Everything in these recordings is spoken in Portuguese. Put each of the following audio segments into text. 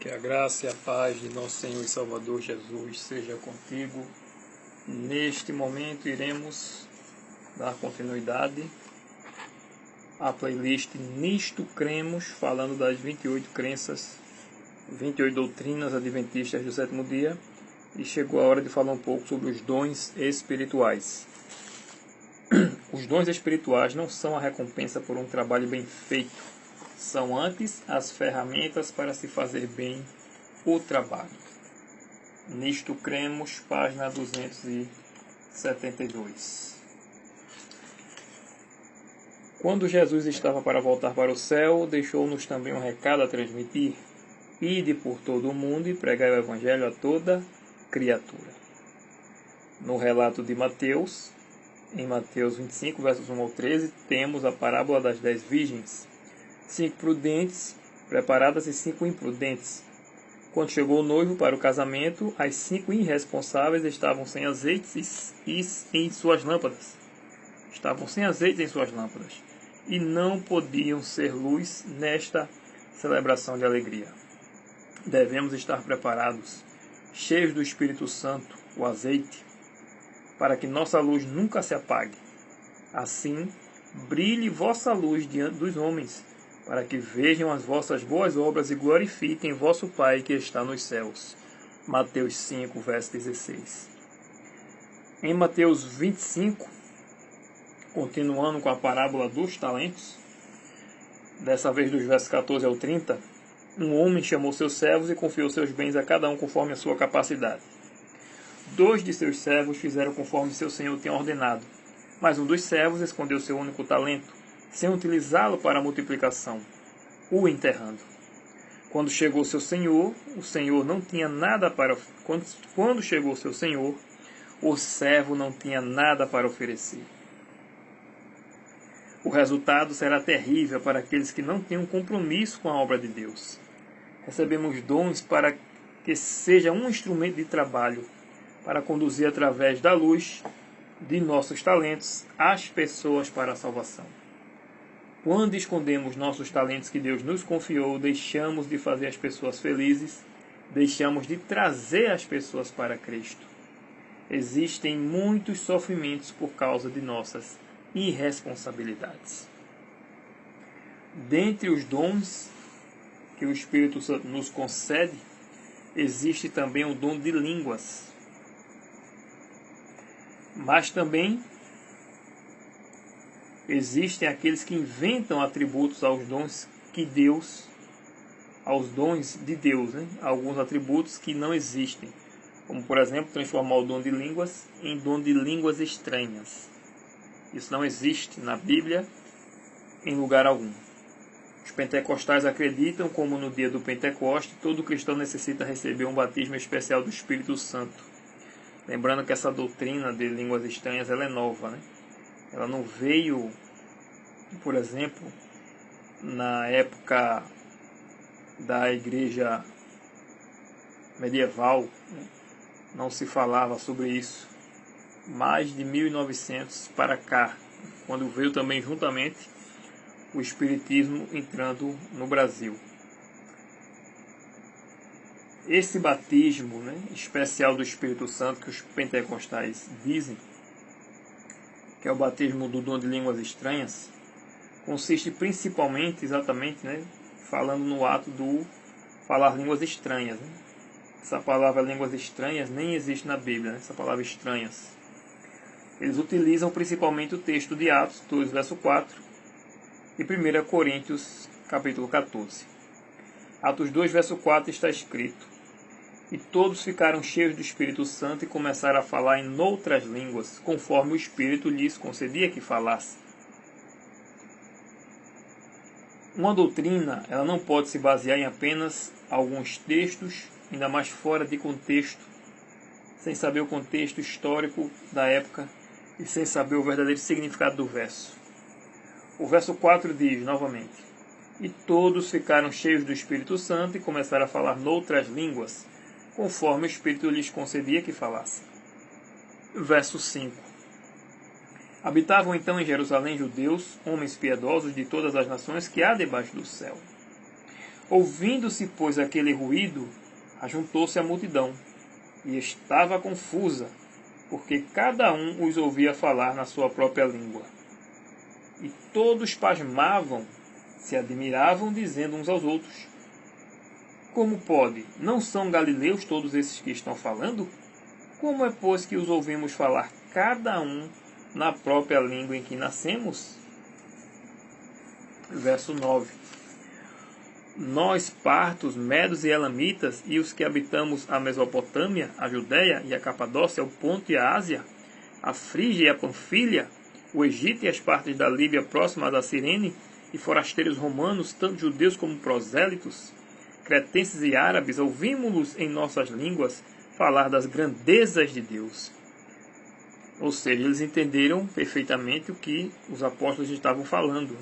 Que a graça e a paz de nosso Senhor e Salvador Jesus seja contigo. Neste momento iremos dar continuidade à playlist Nisto Cremos, falando das 28 crenças, 28 doutrinas adventistas do sétimo dia. E chegou a hora de falar um pouco sobre os dons espirituais. Os dons espirituais não são a recompensa por um trabalho bem feito. São antes as ferramentas para se fazer bem o trabalho. Nisto Cremos, página 272. Quando Jesus estava para voltar para o céu, deixou-nos também um recado a transmitir: ide por todo o mundo e pregai o evangelho a toda criatura. No relato de Mateus, em Mateus 25, versos 1 ao 13, temos a parábola das 10 virgens. 5 prudentes preparadas e 5 imprudentes. Quando chegou o noivo para o casamento, as 5 irresponsáveis estavam sem azeite em suas lâmpadas. E não podiam ser luz nesta celebração de alegria. Devemos estar preparados, cheios do Espírito Santo, o azeite, para que nossa luz nunca se apague. Assim, brilhe vossa luz diante dos homens, para que vejam as vossas boas obras e glorifiquem vosso Pai que está nos céus. Mateus 5, verso 16. Em Mateus 25, continuando com a parábola dos talentos, dessa vez dos versos 14 ao 30, um homem chamou seus servos e confiou seus bens a cada um conforme a sua capacidade. 2 de seus servos fizeram conforme seu senhor tinha ordenado, mas um dos servos escondeu seu único talento, sem utilizá-lo para a multiplicação, o enterrando. Quando chegou seu senhor, o senhor não tinha nada para quando chegou seu senhor, o servo não tinha nada para oferecer. O resultado será terrível para aqueles que não têm um compromisso com a obra de Deus. Recebemos dons para que seja um instrumento de trabalho, para conduzir através da luz de nossos talentos as pessoas para a salvação. Quando escondemos nossos talentos que Deus nos confiou, deixamos de fazer as pessoas felizes, deixamos de trazer as pessoas para Cristo. Existem muitos sofrimentos por causa de nossas irresponsabilidades. Dentre os dons que o Espírito Santo nos concede, existe também o dom de línguas. Mas também existem aqueles que inventam atributos aos dons de Deus, alguns atributos que não existem, como por exemplo transformar o dom de línguas em dom de línguas estranhas. Isso não existe na Bíblia em lugar algum. Os pentecostais acreditam, como no dia do Pentecoste, todo cristão necessita receber um batismo especial do Espírito Santo. Lembrando que essa doutrina de línguas estranhas ela é nova, né? Ela não veio, por exemplo, na época da igreja medieval, né? Não se falava sobre isso. Mais de 1900 para cá, quando veio também juntamente o Espiritismo entrando no Brasil. Esse batismo, né, especial do Espírito Santo, que os pentecostais dizem, que é o batismo do dom de línguas estranhas, consiste principalmente, falando no ato do falar línguas estranhas. Né? Essa palavra línguas estranhas nem existe na Bíblia, né? Essa palavra estranhas. Eles utilizam principalmente o texto de Atos 2, verso 4 e 1 Coríntios, capítulo 14. Atos 2, verso 4 está escrito: e todos ficaram cheios do Espírito Santo e começaram a falar em outras línguas, conforme o Espírito lhes concedia que falasse. Uma doutrina ela não pode se basear em apenas alguns textos, ainda mais fora de contexto, sem saber o contexto histórico da época e sem saber o verdadeiro significado do verso. O verso 4 diz novamente: e todos ficaram cheios do Espírito Santo e começaram a falar noutras línguas, conforme o Espírito lhes concedia que falassem. Verso 5. Habitavam então em Jerusalém judeus, homens piedosos de todas as nações que há debaixo do céu. Ouvindo-se, pois, aquele ruído, ajuntou-se a multidão, e estava confusa, porque cada um os ouvia falar na sua própria língua. E todos pasmavam, se admiravam, dizendo uns aos outros: Como pode? Não são galileus todos esses que estão falando? Como é, pois, que os ouvimos falar cada um na própria língua em que nascemos? Verso 9. Nós, partos, medos e elamitas, e os que habitamos a Mesopotâmia, a Judéia e a Capadócia, o Ponto e a Ásia, a Frígia e a Panfilha, o Egito e as partes da Líbia próximas a Cirene, e forasteiros romanos, tanto judeus como prosélitos, cretenses e árabes, ouvimos-los em nossas línguas falar das grandezas de Deus. Ou seja, eles entenderam perfeitamente o que os apóstolos estavam falando.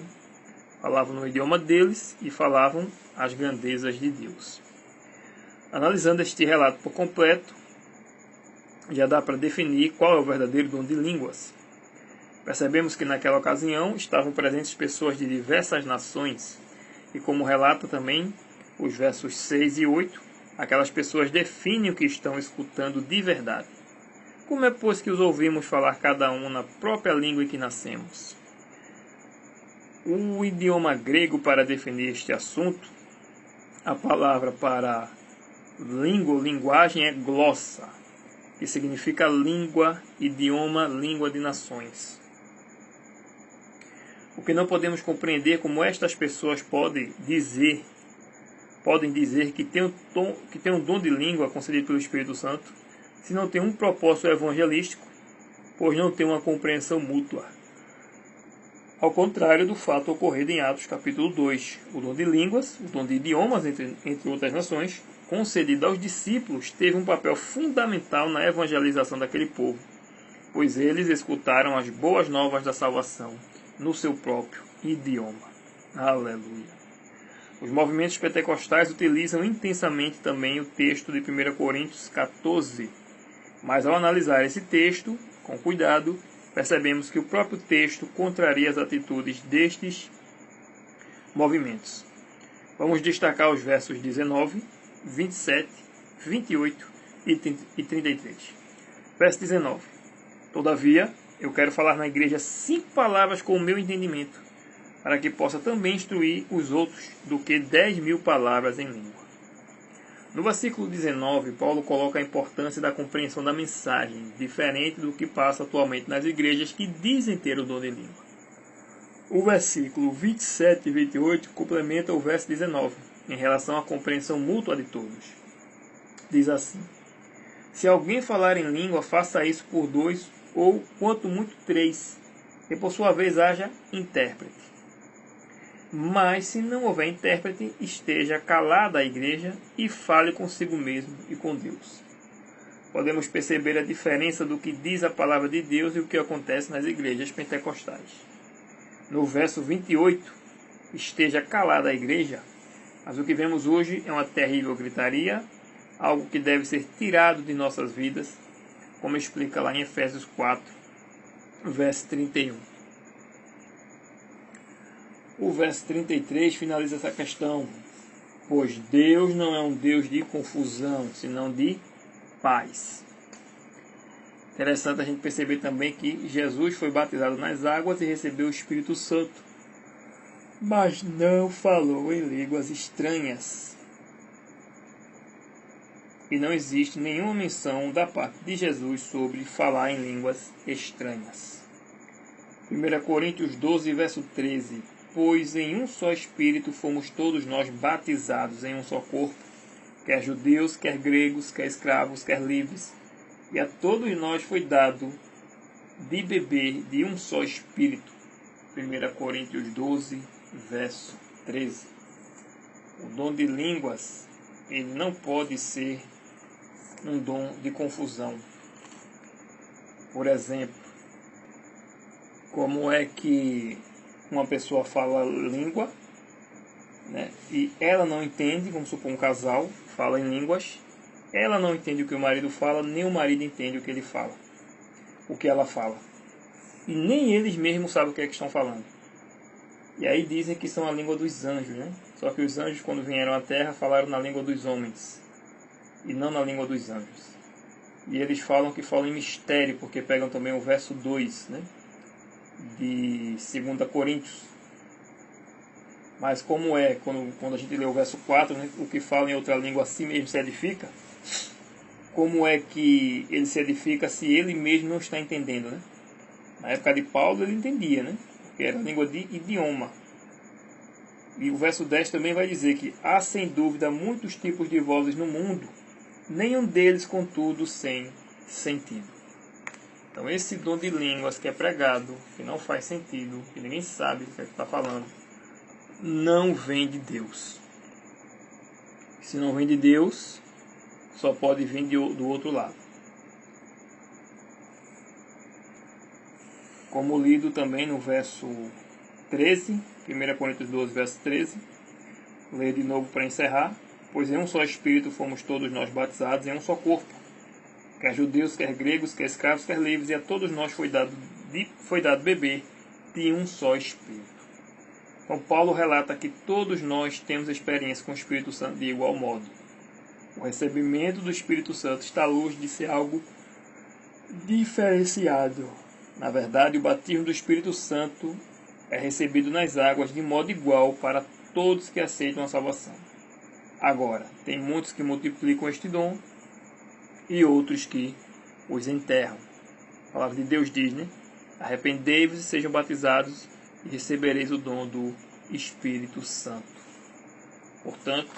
Falavam no idioma deles e falavam as grandezas de Deus. Analisando este relato por completo, já dá para definir qual é o verdadeiro dom de línguas. Percebemos que naquela ocasião estavam presentes pessoas de diversas nações, e como relata também os versos 6 e 8, aquelas pessoas definem o que estão escutando de verdade. Como é, pois, que os ouvimos falar cada um na própria língua em que nascemos? O idioma grego para definir este assunto, a palavra para língua ou linguagem é glossa, que significa língua, idioma, língua de nações. O que não podemos compreender como estas pessoas podem dizer que tem um dom de língua concedido pelo Espírito Santo, se não tem um propósito evangelístico, pois não tem uma compreensão mútua. Ao contrário do fato ocorrido em Atos capítulo 2, o dom de línguas, o dom de idiomas, entre outras nações, concedido aos discípulos, teve um papel fundamental na evangelização daquele povo, pois eles escutaram as boas novas da salvação no seu próprio idioma. Aleluia! Os movimentos pentecostais utilizam intensamente também o texto de 1 Coríntios 14, mas ao analisar esse texto, com cuidado, percebemos que o próprio texto contraria as atitudes destes movimentos. Vamos destacar os versos 19, 27, 28 e 33. Verso 19. Todavia, eu quero falar na igreja 5 palavras com o meu entendimento, para que possa também instruir os outros do que 10.000 palavras em língua. No versículo 19, Paulo coloca a importância da compreensão da mensagem, diferente do que passa atualmente nas igrejas que dizem ter o dom de língua. O versículo 27 e 28 complementa o verso 19, em relação à compreensão mútua de todos. Diz assim: Se alguém falar em língua, faça isso por 2 ou, quanto muito, 3, e por sua vez haja intérprete. Mas, se não houver intérprete, esteja calada a igreja e fale consigo mesmo e com Deus. Podemos perceber a diferença do que diz a palavra de Deus e o que acontece nas igrejas pentecostais. No verso 28, esteja calada a igreja, mas o que vemos hoje é uma terrível gritaria, algo que deve ser tirado de nossas vidas, como explica lá em Efésios 4, verso 31. O verso 33 finaliza essa questão. Pois Deus não é um Deus de confusão, senão de paz. Interessante a gente perceber também que Jesus foi batizado nas águas e recebeu o Espírito Santo, mas não falou em línguas estranhas. E não existe nenhuma menção da parte de Jesus sobre falar em línguas estranhas. 1 Coríntios 12, verso 13. Pois em um só Espírito fomos todos nós batizados em um só corpo, quer judeus, quer gregos, quer escravos, quer livres, e a todos nós foi dado de beber de um só Espírito. 1 Coríntios 12, verso 13. O dom de línguas, ele não pode ser um dom de confusão. Por exemplo, como é que uma pessoa fala língua, né, e ela não entende, vamos supor um casal fala em línguas, ela não entende o que o marido fala, nem o marido entende o que ele fala, o que ela fala, e nem eles mesmos sabem o que é que estão falando. E aí dizem que são a língua dos anjos, né? Só que os anjos, quando vieram à terra, falaram na língua dos homens e não na língua dos anjos. E eles falam em mistério, porque pegam também o verso 2, né, de 2 Coríntios. Mas como é, quando a gente lê o verso 4, né, o que fala em outra língua assim mesmo se edifica, como é que ele se edifica se ele mesmo não está entendendo, né? Na época de Paulo ele entendia, né? Porque era língua de idioma. E o verso 10 também vai dizer que há sem dúvida muitos tipos de vozes no mundo, nenhum deles, contudo, sem sentido. Então esse dom de línguas que é pregado, que não faz sentido, que ninguém sabe o que é que está falando, não vem de Deus. Se não vem de Deus, só pode vir do outro lado. Como lido também no verso 13, 1 Coríntios 12, verso 13, leio de novo para encerrar. Pois em um só Espírito fomos todos nós batizados em um só corpo, quer judeus, quer gregos, quer escravos, quer livres, e a todos nós foi dado beber de um só Espírito. Então Paulo relata que todos nós temos experiência com o Espírito Santo de igual modo. O recebimento do Espírito Santo está à luz de ser algo diferenciado. Na verdade, o batismo do Espírito Santo é recebido nas águas de modo igual para todos que aceitam a salvação. Agora, tem muitos que multiplicam este dom e outros que os enterram. A palavra de Deus diz, né? Arrependei-vos e sejam batizados e recebereis o dom do Espírito Santo. Portanto,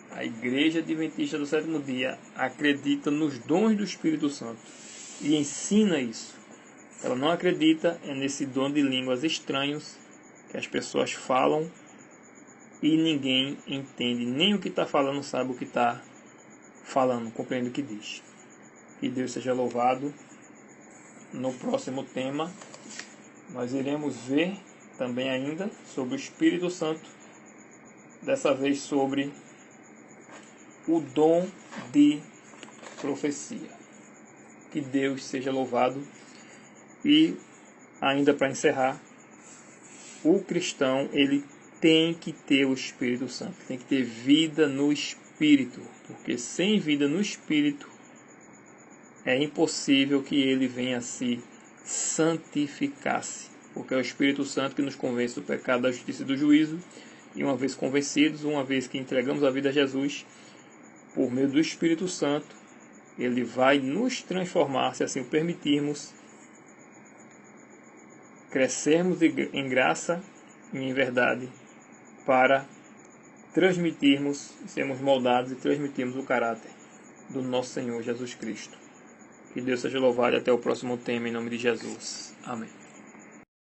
a Igreja Adventista do Sétimo Dia acredita nos dons do Espírito Santo e ensina isso. Ela não acredita nesse dom de línguas estranhos que as pessoas falam e ninguém entende, nem o que está falando sabe o que está falando, compreende o que diz. Que Deus seja louvado. No próximo tema, nós iremos ver também ainda sobre o Espírito Santo, dessa vez sobre o dom de profecia. Que Deus seja louvado. E ainda para encerrar, o cristão ele tem que ter o Espírito Santo, tem que ter vida no Espírito, porque sem vida no Espírito é impossível que ele venha a se santificar-se, porque é o Espírito Santo que nos convence do pecado, da justiça e do juízo, e uma vez convencidos, uma vez que entregamos a vida a Jesus, por meio do Espírito Santo, ele vai nos transformar, se assim o permitirmos, crescermos em graça e em verdade, para transmitirmos, sermos moldados e transmitirmos o caráter do nosso Senhor Jesus Cristo. Que Deus seja louvado e até o próximo tema, em nome de Jesus. Amém.